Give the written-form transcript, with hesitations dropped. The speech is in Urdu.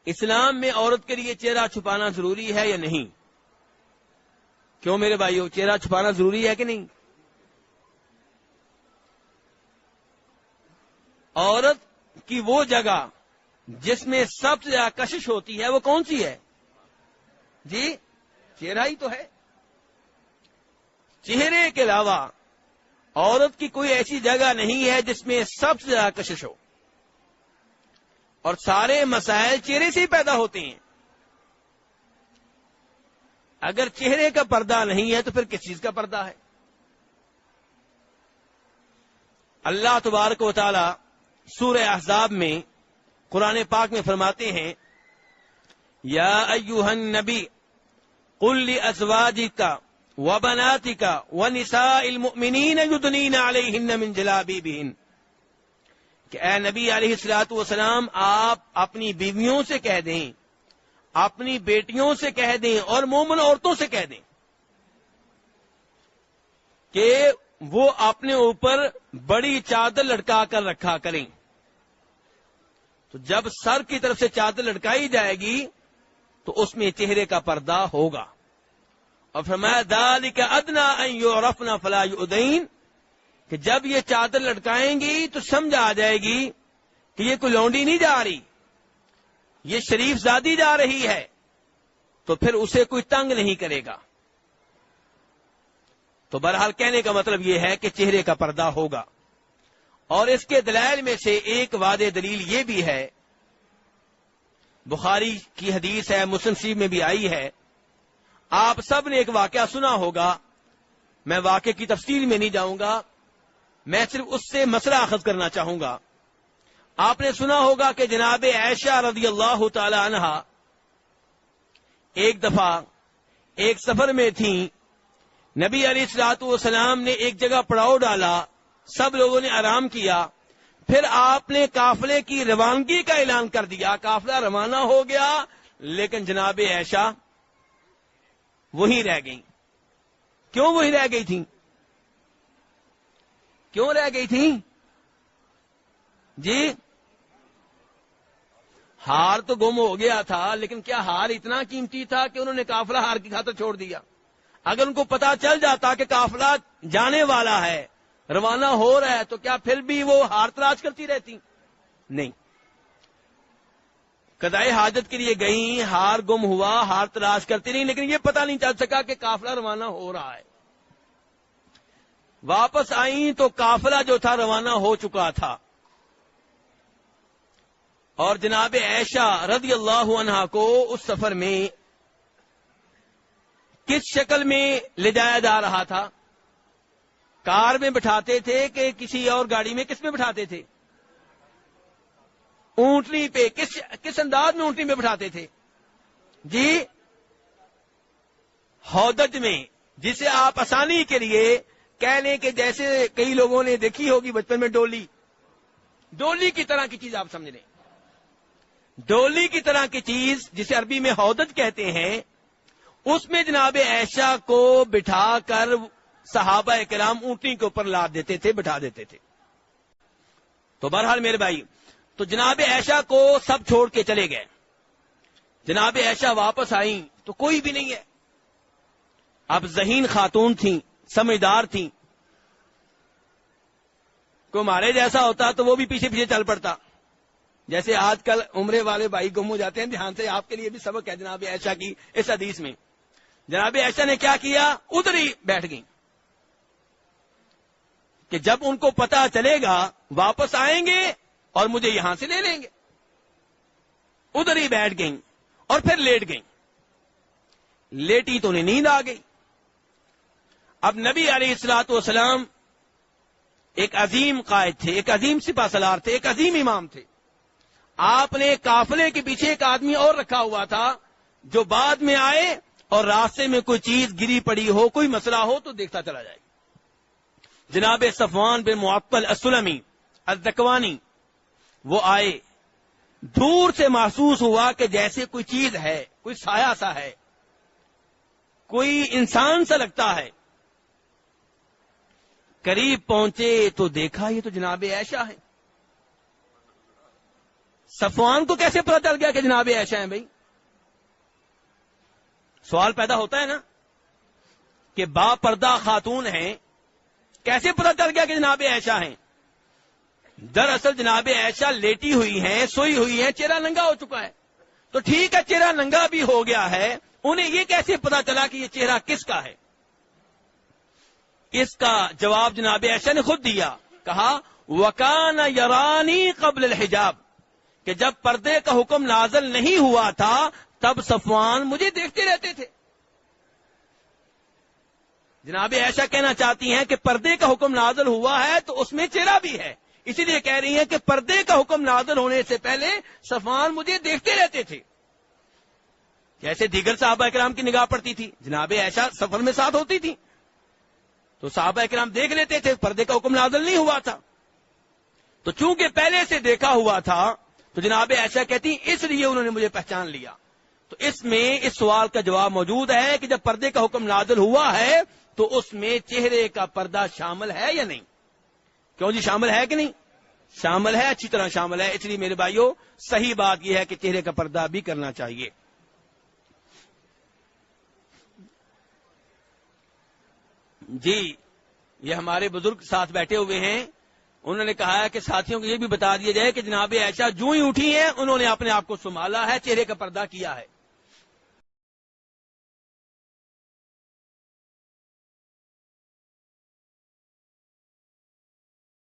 اسلام میں عورت کے لیے چہرہ چھپانا ضروری ہے یا نہیں؟ کیوں میرے بھائیو، چہرہ چھپانا ضروری ہے کہ نہیں؟ عورت کی وہ جگہ جس میں سب سے زیادہ کشش ہوتی ہے وہ کون سی ہے؟ جی چہرہ ہی تو ہے. چہرے کے علاوہ عورت کی کوئی ایسی جگہ نہیں ہے جس میں سب سے زیادہ کشش ہو، اور سارے مسائل چہرے سے ہی پیدا ہوتے ہیں. اگر چہرے کا پردہ نہیں ہے تو پھر کس چیز کا پردہ ہے؟ اللہ تبارک و تعالی سورہ احزاب میں قرآن پاک میں فرماتے ہیں، یا ایھا النبی قل لازواجک وبناتک ونساء المؤمنین یدنین علیہن من جلابیبہن، کہ اے نبی علیہ الصلوۃ والسلام آپ اپنی بیویوں سے کہہ دیں، اپنی بیٹیوں سے کہہ دیں اور مومن عورتوں سے کہہ دیں کہ وہ اپنے اوپر بڑی چادر لٹکا کر رکھا کریں. تو جب سر کی طرف سے چادر لٹکائی جائے گی تو اس میں چہرے کا پردہ ہوگا. اور فرمایا ذالک ادنی ان یعرفن فلا یؤذین، کہ جب یہ چادر لٹکائیں گی تو سمجھ آ جائے گی کہ یہ کوئی لونڈی نہیں جا رہی، یہ شریف زادی جا رہی ہے، تو پھر اسے کوئی تنگ نہیں کرے گا. تو بہرحال کہنے کا مطلب یہ ہے کہ چہرے کا پردہ ہوگا. اور اس کے دلائل میں سے ایک واضح دلیل یہ بھی ہے، بخاری کی حدیث ہے، مسلم شریف میں بھی آئی ہے. آپ سب نے ایک واقعہ سنا ہوگا، میں واقعے کی تفصیل میں نہیں جاؤں گا، میں صرف اس سے مسئلہ اخذ کرنا چاہوں گا. آپ نے سنا ہوگا کہ جناب عائشہ رضی اللہ تعالی عنہا ایک دفعہ ایک سفر میں تھیں. نبی علیہ الصلوۃ والسلام نے ایک جگہ پڑاؤ ڈالا، سب لوگوں نے آرام کیا، پھر آپ نے قافلے کی روانگی کا اعلان کر دیا. قافلہ روانہ ہو گیا، لیکن جناب عائشہ وہیں رہ گئیں. کیوں وہیں رہ گئی تھیں؟ کیوں رہ گئی تھیں؟ جی ہار تو گم ہو گیا تھا، لیکن کیا ہار اتنا قیمتی تھا کہ انہوں نے قافلہ ہار کی خاطر چھوڑ دیا؟ اگر ان کو پتا چل جاتا کہ قافلہ جانے والا ہے، روانہ ہو رہا ہے، تو کیا پھر بھی وہ ہار تلاش کرتی رہتی؟ نہیں. قضائے حاجت کے لیے گئیں، ہار گم ہوا، ہار تلاش کرتی رہی، لیکن یہ پتا نہیں چل سکا کہ قافلہ روانہ ہو رہا ہے. واپس آئیں تو قافلہ جو تھا روانہ ہو چکا تھا. اور جناب عائشہ رضی اللہ عنہا کو اس سفر میں کس شکل میں لے جایا جا رہا تھا؟ کار میں بٹھاتے تھے کہ کسی اور گاڑی میں؟ کس میں بٹھاتے تھے؟ اونٹنی پہ. کس انداز میں اونٹنی پہ بٹھاتے تھے؟ جی ہودج میں، جسے آپ آسانی کے لیے کہہ لیں کہ جیسے کئی لوگوں نے دیکھی ہوگی بچپن میں ڈولی کی طرح کی چیز آپ سمجھ لیں. ڈولی کی طرح کی چیز جسے عربی میں ہودج کہتے ہیں، اس میں جناب عائشہ کو بٹھا کر صحابہ کرام اونٹنی کے اوپر لاد دیتے تھے، بٹھا دیتے تھے. تو بہرحال میرے بھائی، تو جناب عائشہ کو سب چھوڑ کے چلے گئے. جناب عائشہ واپس آئیں تو کوئی بھی نہیں ہے. اب ذہین خاتون تھیں، سمجھدار تھیں. کوئی ہمارے جیسا ہوتا تو وہ بھی پیچھے پیچھے چل پڑتا. جیسے آج کل عمرے والے بھائی گم ہو جاتے ہیں، دھیان سے آپ کے لیے بھی سبق ہے جناب عائشہ کی اس حدیث میں. جناب عائشہ نے کیا کیا؟ ادھر ہی بیٹھ گئی کہ جب ان کو پتا چلے گا واپس آئیں گے اور مجھے یہاں سے لے لیں گے. ادھر ہی بیٹھ گئیں اور پھر لیٹ گئیں. لیٹی تو انہیں نیند آ گئی. اب نبی علیہ الصلوۃ والسلام ایک عظیم قائد تھے، ایک عظیم سپہ سالار تھے، ایک عظیم امام تھے. آپ نے قافلے کے پیچھے ایک آدمی اور رکھا ہوا تھا جو بعد میں آئے اور راستے میں کوئی چیز گری پڑی ہو، کوئی مسئلہ ہو تو دیکھتا چلا جائے. جناب صفوان بن معطل السلمی الذکوانی وہ آئے. دور سے محسوس ہوا کہ جیسے کوئی چیز ہے، کوئی سایہ سا ہے، کوئی انسان سا لگتا ہے. قریب پہنچے تو دیکھا یہ تو جناب عائشہ ہے. صفوان کو کیسے پتا چل گیا کہ جناب عائشہ ہیں بھائی؟ سوال پیدا ہوتا ہے نا کہ با پردہ خاتون ہیں، کیسے پتا چل گیا کہ جناب عائشہ ہیں؟ دراصل جناب عائشہ لیٹی ہوئی ہیں، سوئی ہوئی ہیں، چہرہ ننگا ہو چکا ہے. تو ٹھیک ہے، چہرہ ننگا بھی ہو گیا ہے، انہیں یہ کیسے پتا چلا کہ یہ چہرہ کس کا ہے؟ اس کا جواب جناب عائشہ نے خود دیا. کہا وکان یرانی قبل الحجاب، کہ جب پردے کا حکم نازل نہیں ہوا تھا تب صفوان مجھے دیکھتے رہتے تھے. جناب عائشہ کہنا چاہتی ہیں کہ پردے کا حکم نازل ہوا ہے تو اس میں چہرہ بھی ہے، اسی لیے کہہ رہی ہیں کہ پردے کا حکم نازل ہونے سے پہلے صفوان مجھے دیکھتے رہتے تھے. جیسے دیگر صحابہ کرام کی نگاہ پڑتی تھی، جناب عائشہ سفر میں ساتھ ہوتی تھی تو صحابہ کرام دیکھ لیتے تھے، پردے کا حکم نازل نہیں ہوا تھا. تو چونکہ پہلے سے دیکھا ہوا تھا تو جناب عائشہ کہتی اس لیے انہوں نے مجھے پہچان لیا. تو اس میں اس سوال کا جواب موجود ہے کہ جب پردے کا حکم نازل ہوا ہے تو اس میں چہرے کا پردہ شامل ہے یا نہیں؟ کیوں جی، شامل ہے کہ نہیں؟ شامل ہے، اچھی طرح شامل ہے. اس لیے میرے بھائیوں صحیح بات یہ ہے کہ چہرے کا پردہ بھی کرنا چاہیے. جی، یہ ہمارے بزرگ ساتھ بیٹھے ہوئے ہیں، انہوں نے کہا ہے کہ ساتھیوں کو یہ بھی بتا دیا جائے کہ جناب عائشہ جو ہی اٹھی ہیں انہوں نے اپنے آپ کو سنبھالا ہے، چہرے کا پردہ کیا ہے.